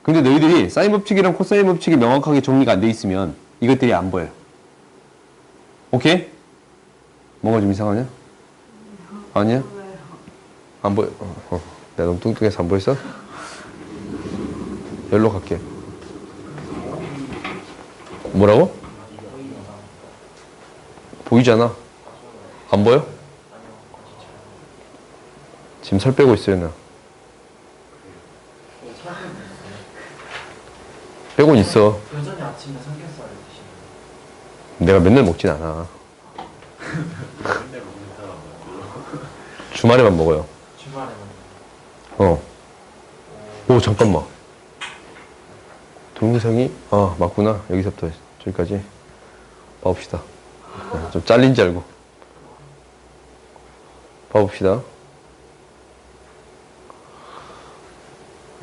근데 너희들이 사인 법칙이랑 코사인 법칙이 명확하게 정리가 안 돼 있으면 이것들이 안 보여요. 오케이? 뭔가 좀 이상하냐? 아니야? 안 보여. 내가 너무 뚱뚱해서 안 보였어? 여기로 갈게. 뭐라고? 보이잖아. 안 보여? 지금 살 빼고 있어요, 나. 빼고는 있어. 여전히 아침에 삼겹살을 드시는 내가 맨날 먹진 않아. 맨날 먹는다고요. 주말에만 먹어요. 주말에만. 오, 잠깐만. 동영상이, 맞구나. 여기서부터 저기까지. 봐봅시다. 좀 잘린 줄 알고. 봐봅시다.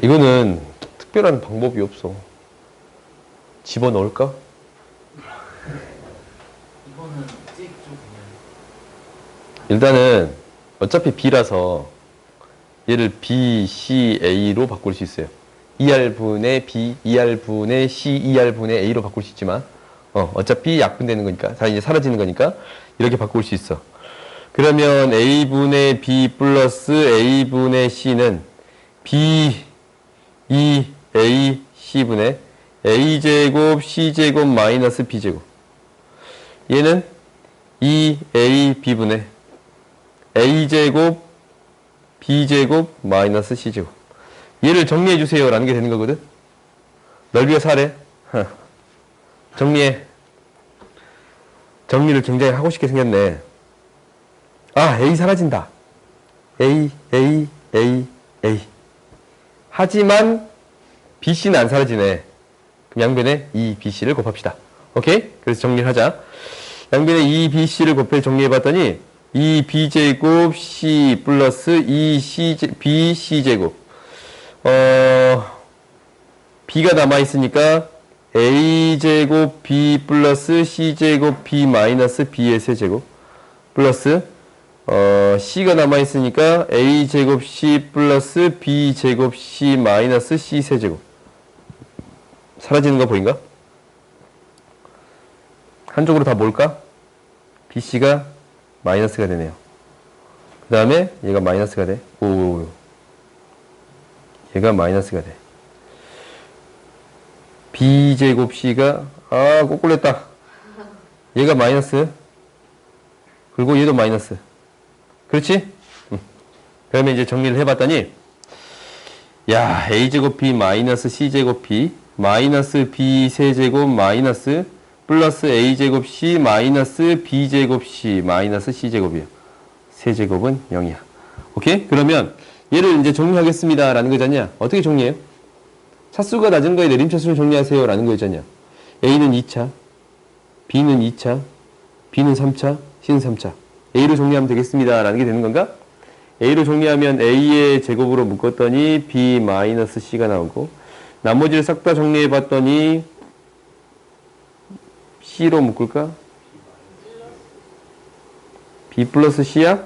이거는 특별한 방법이 없어. 집어넣을까? 이거는 찍죠 그냥. 일단은 어차피 B라서 얘를 B, C, A로 바꿀 수 있어요. 2R분의 B, 2R분의 C, 2R분의 A로 바꿀 수 있지만 어차피 약분되는 거니까 다 이제 사라지는 거니까 이렇게 바꿀 수 있어. 그러면 A분의 B 플러스 A분의 C는 B, 2, A, C분의 A제곱, C제곱, 마이너스 B제곱. 얘는 2A, B분의 A제곱, B제곱, 마이너스 C제곱. 얘를 정리해주세요. 라는 게 되는 거거든. 넓이가 4래. 정리해. 정리를 굉장히 하고 싶게 생겼네. A 사라진다. A. 하지만 BC는 안 사라지네. 그럼 양변에 2BC를 곱합시다. 오케이? 그래서 정리를 하자. 양변에 2BC를 곱해 정리해봤더니 2B제곱 C 플러스 2BC제곱. B가 남아있으니까 A제곱 B 플러스 C제곱 B 마이너스 B의 세제곱 플러스 C가 남아있으니까 A제곱 C 플러스 B제곱 C 마이너스 C 세제곱. 사라지는 거 보인가? 한쪽으로 다 뭘까? BC가 마이너스가 되네요. 그 다음에 얘가 마이너스가 돼. 오, 얘가 마이너스가 돼. B제곱 C가 꼬꿀렸다. 얘가 마이너스. 그리고 얘도 마이너스. 그렇지? 그러면 이제 정리를 해봤더니 야, A제곱 B 마이너스 C제곱 B 마이너스 B 세제곱 마이너스 플러스 A제곱 C 마이너스 B제곱 C 마이너스 C제곱이에요. 세제곱은 0이야. 오케이? 그러면 얘를 이제 정리하겠습니다. 라는 거잖냐? 어떻게 정리해요? 차수가 낮은 거에 내림차수를 정리하세요. 라는 거였잖냐? A는 2차, B는 2차, B는 3차, C는 3차. A로 정리하면 되겠습니다. 라는 게 되는 건가? A로 정리하면 A의 제곱으로 묶었더니 B 마이너스 C가 나오고 나머지를 싹 다 정리해 봤더니 C로 묶을까? B 플러스 C야?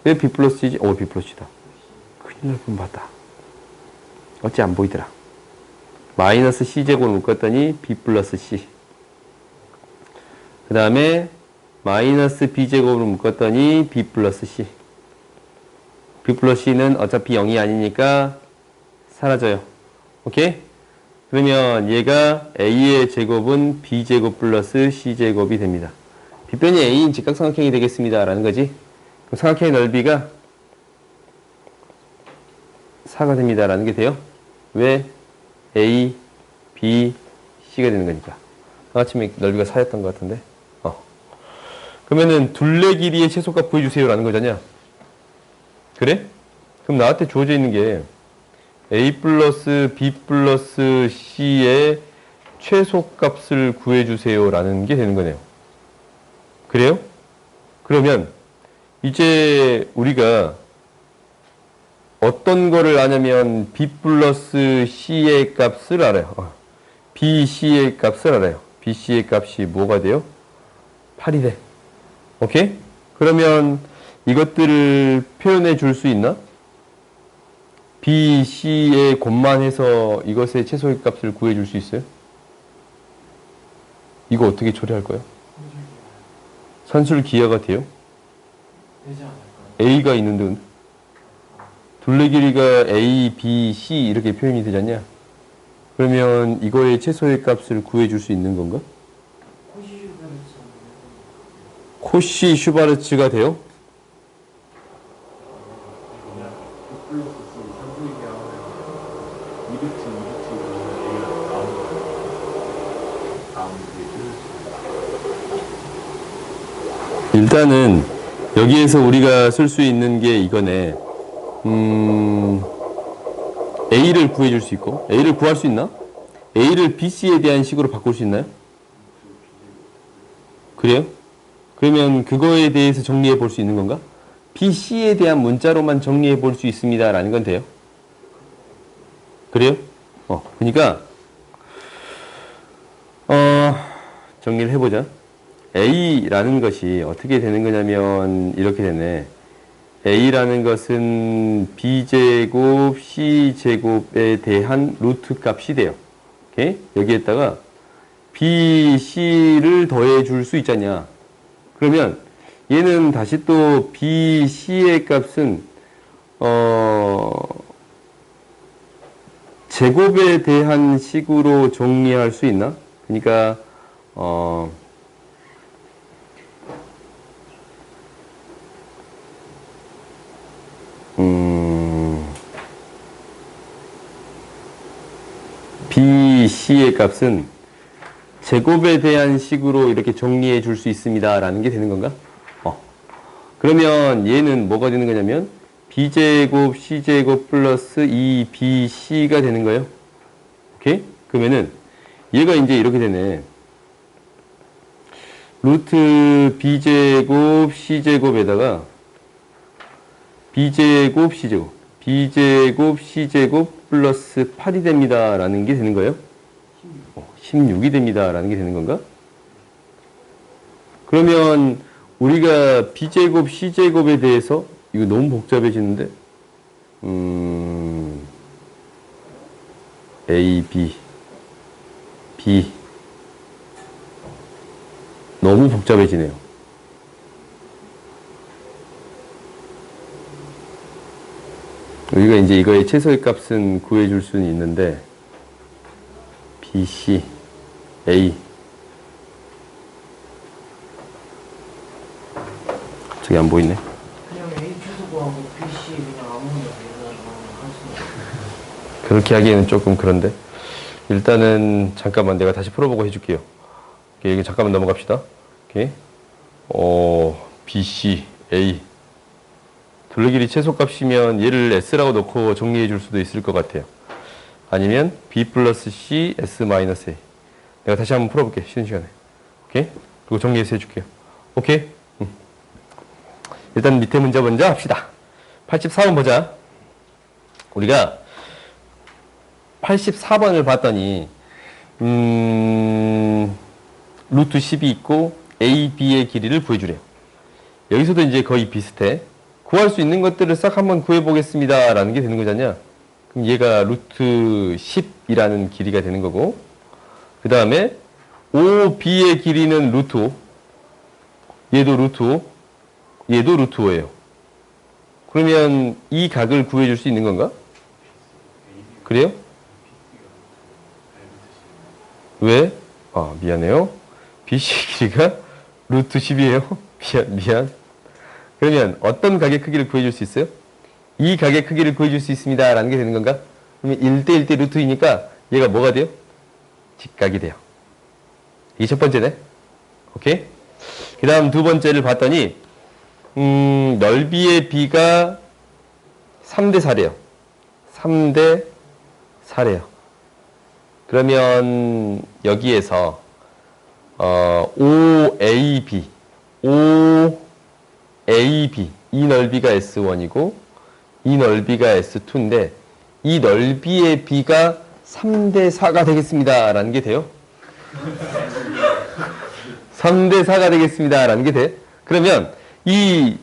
왜 B 플러스 C지? B 플러스 C다. 큰일 날 뻔봤다. 어찌 안 보이더라. 마이너스 C제곱을 묶었더니 B 플러스 C. 그 다음에 마이너스 B제곱을 묶었더니 B 플러스 C. B 플러스 C는 어차피 0이 아니니까 사라져요. 오케이? 그러면 얘가 A의 제곱은 B제곱 플러스 C제곱이 됩니다. 빗변이 A인 직각삼각형이 되겠습니다. 라는 거지. 그럼 삼각형의 넓이가 4가 됩니다. 라는 게 돼요. 왜? A, B, C가 되는 거니까. 아침에 넓이가 4였던 것 같은데. 그러면은 둘레 길이의 최소값 구해주세요. 라는 거잖냐. 그래? 그럼 나한테 주어져 있는 게 A 플러스 B 플러스 C의 최소값을 구해주세요. 라는 게 되는 거네요. 그래요? 그러면 이제 우리가 어떤 거를 아냐면 B 플러스 C의 값을 알아요. B, C의 값을 알아요. B, C의 값이 뭐가 돼요? 8이 돼. 오케이? 그러면 이것들을 표현해 줄 수 있나? B, C에 곱만해서 이것의 최소의 값을 구해 줄 수 있어요? 이거 어떻게 처리할 거예요? 산술 기하가 돼요? 되지 않을까요? A가 있는데 둘레 길이가 A, B, C 이렇게 표현이 되잖냐? 그러면 이거의 최소의 값을 구해 줄 수 있는 건가? 코시 슈바르츠가 돼요? 일단은 여기에서 우리가 쓸 수 있는 게 이거네. A를 구해줄 수 있고 A를 구할 수 있나? A를 BC에 대한 식으로 바꿀 수 있나요? 그래요? 그러면 그거에 대해서 정리해 볼 수 있는 건가? BC에 대한 문자로만 정리해 볼 수 있습니다. 라는 건 돼요? 그래요? 그러니까 정리를 해보자. A라는 것이 어떻게 되는 거냐면 이렇게 되네. A라는 것은 B제곱 C제곱에 대한 루트 값이 돼요. 오케이? 여기에다가 B, C를 더해 줄 수 있잖냐. 그러면 얘는 다시 또 B, C의 값은 제곱에 대한 식으로 정리할 수 있나? 그러니까 B, C의 값은 제곱에 대한 식으로 이렇게 정리해 줄 수 있습니다. 라는 게 되는 건가? 그러면 얘는 뭐가 되는 거냐면 B제곱 C제곱 플러스 2BC가 되는 거예요. 오케이? 그러면은 얘가 이제 이렇게 되네. 루트 B제곱 C제곱에다가 B제곱 C제곱 B제곱 C제곱 플러스 8이 됩니다. 라는 게 되는 거예요. 16이 됩니다. 라는 게 되는 건가? 그러면 우리가 B제곱 C제곱에 대해서 이거 너무 복잡해지는데 A, B 너무 복잡해지네요. 우리가 이제 이거의 최소의 값은 구해줄 수는 있는데 B, C, A 저기 안 보이네. 그냥 A 최소 구하고 BC 그냥 아무거나 대입해가지고 할 수는 없어요. 그렇게 하기에는 조금 그런데 일단은 잠깐만 내가 다시 풀어보고 해줄게요. 오케이, 여기 잠깐만 넘어갑시다. 오케이. B, C, A 둘레 길이 최소값이면 얘를 S라고 넣고 정리해 줄 수도 있을 것 같아요. 아니면 B 플러스 C, S 마이너스 A. 내가 다시 한번 풀어볼게. 쉬는 시간에. 오케이? 그리고 정리해서 해줄게요. 오케이? 일단 밑에 문제 먼저 합시다. 84번 보자. 우리가 84번을 봤더니 루트 10이 있고 A, B의 길이를 구해주래요. 여기서도 이제 거의 비슷해. 구할 수 있는 것들을 싹 한번 구해보겠습니다. 라는 게 되는 거잖냐. 그럼 얘가 루트 10이라는 길이가 되는 거고, 그 다음에 OB의 길이는 루트 5, 얘도 루트 5, 얘도 루트 5예요. 그러면 이 각을 구해줄 수 있는 건가? 그래요? 왜? 아, 미안해요. BC의 길이가 루트 10이에요. 미안. 그러면 어떤 각의 크기를 구해줄 수 있어요? 이 각의 크기를 구해줄 수 있습니다. 라는 게 되는 건가? 그러면 1대 1대 루트 2니까 얘가 뭐가 돼요? 직각이 돼요. 이게 첫 번째네. 오케이? 그 다음 두 번째를 봤더니, 넓이의 b가 3대 4래요. 3대 4래요. 그러면 여기에서 OAB 이 넓이가 S1이고 이 넓이가 S2인데 이 넓이의 b가 3대 4가 되겠습니다. 라는 게 돼요. 3대 4가 되겠습니다. 라는 게 돼. 그러면 이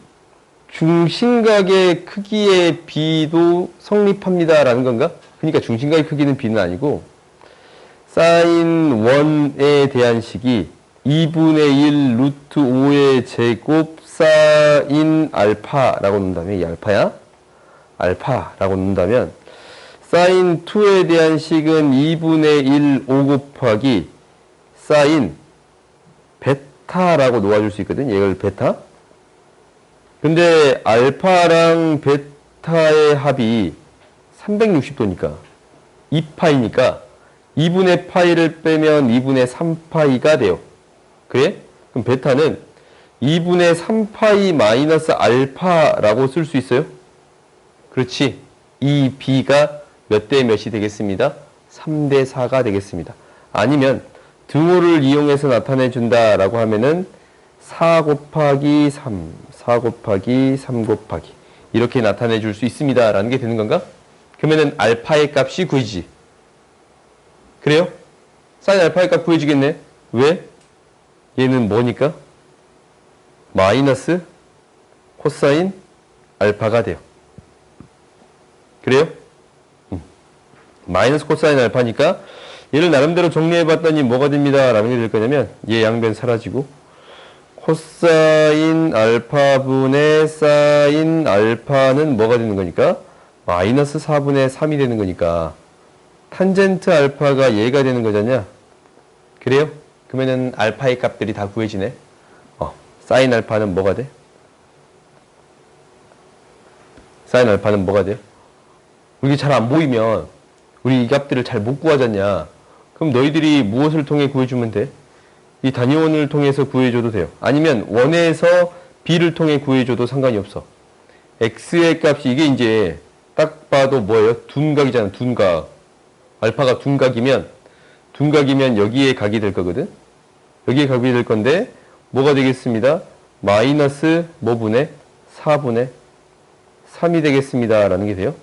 중심각의 크기의 b도 성립합니다. 라는 건가? 그러니까 중심각의 크기는 b는 아니고 사인 1에 대한 식이 2분의 1 루트 5의 제곱 사인 알파라고 놓는다면 이 알파야? 알파라고 놓는다면 사인 2에 대한 식은 2분의 1 5 곱하기 사인 베타라고 놓아줄 수 있거든. 얘를 베타. 근데 알파랑 베타의 합이 360도니까 2파이니까 2분의 파이를 빼면 2분의 3파이가 돼요. 그래? 그럼 베타는 2분의 3파이 마이너스 알파라고 쓸 수 있어요? 그렇지. 이 b가 몇 대 몇이 되겠습니다? 3대 4가 되겠습니다. 아니면 등호를 이용해서 나타내 준다라고 하면은 4 곱하기 3, 4 곱하기 3 곱하기 이렇게 나타내 줄 수 있습니다. 라는 게 되는 건가? 그러면은 알파의 값이 구해지지. 그래요? 사인 알파의 값 구해지겠네. 왜? 얘는 뭐니까? 마이너스 코사인 알파가 돼요. 그래요? 마이너스 코사인 알파니까 얘를 나름대로 정리해봤더니 뭐가 됩니다. 라는 게 될 거냐면 얘 양변 사라지고 코사인 알파분의 사인 알파는 뭐가 되는 거니까? 마이너스 4분의 3이 되는 거니까 탄젠트 알파가 얘가 되는 거잖냐? 그래요? 그러면은 알파의 값들이 다 구해지네. 사인 알파는 뭐가 돼? 사인 알파는 뭐가 돼요? 이게 잘 안 보이면 우리 이 값들을 잘 못 구하잖냐? 그럼 너희들이 무엇을 통해 구해주면 돼? 이 단위원을 통해서 구해줘도 돼요. 아니면 원에서 b를 통해 구해줘도 상관이 없어. x의 값이 이게 이제 딱 봐도 뭐예요? 둔각이잖아. 둔각. 알파가 둔각이면 여기에 각이 될 거거든. 여기에 각이 될 건데 뭐가 되겠습니다? 마이너스 뭐분의 4분의 3이 되겠습니다. 라는 게 돼요.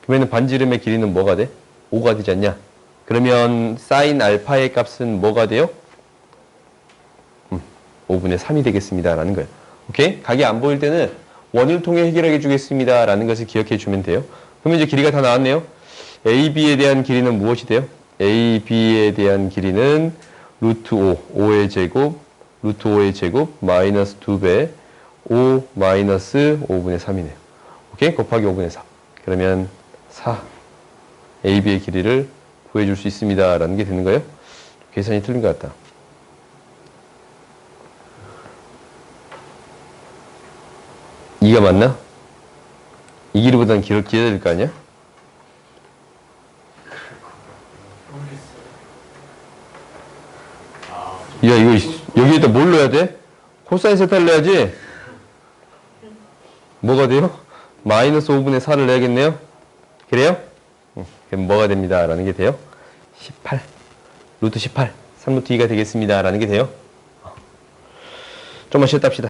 그러면 반지름의 길이는 뭐가 돼? 5가 되지 않냐? 그러면 사인 알파의 값은 뭐가 돼요? 5분의 3이 되겠습니다. 라는 거예요. 오케이? 각이 안 보일 때는 원을 통해 해결해 주겠습니다. 라는 것을 기억해 주면 돼요. 그러면 이제 길이가 다 나왔네요. AB에 대한 길이는 무엇이 돼요? AB에 대한 길이는 루트 5, 5의 제곱, 루트 5의 제곱, 마이너스 2배, 5 마이너스 5분의 3이네요. 오케이? 곱하기 5분의 4. 그러면 4. AB의 길이를 구해줄 수 있습니다. 라는 게 되는 거예요. 계산이 틀린 것 같다. 이가 맞나? 이 길이보다는 길어야 될 거 아니야? 야, 이거, 여기에다 뭘 넣어야 돼? 코사인 세타를 넣어야지? 뭐가 돼요? 마이너스 5분의 4를 내야겠네요? 그래요? 그럼 뭐가 됩니다. 라는 게 돼요? 18. 루트 18. 3루트 2가 되겠습니다. 라는 게 돼요? 좀만 쉬었다 합시다.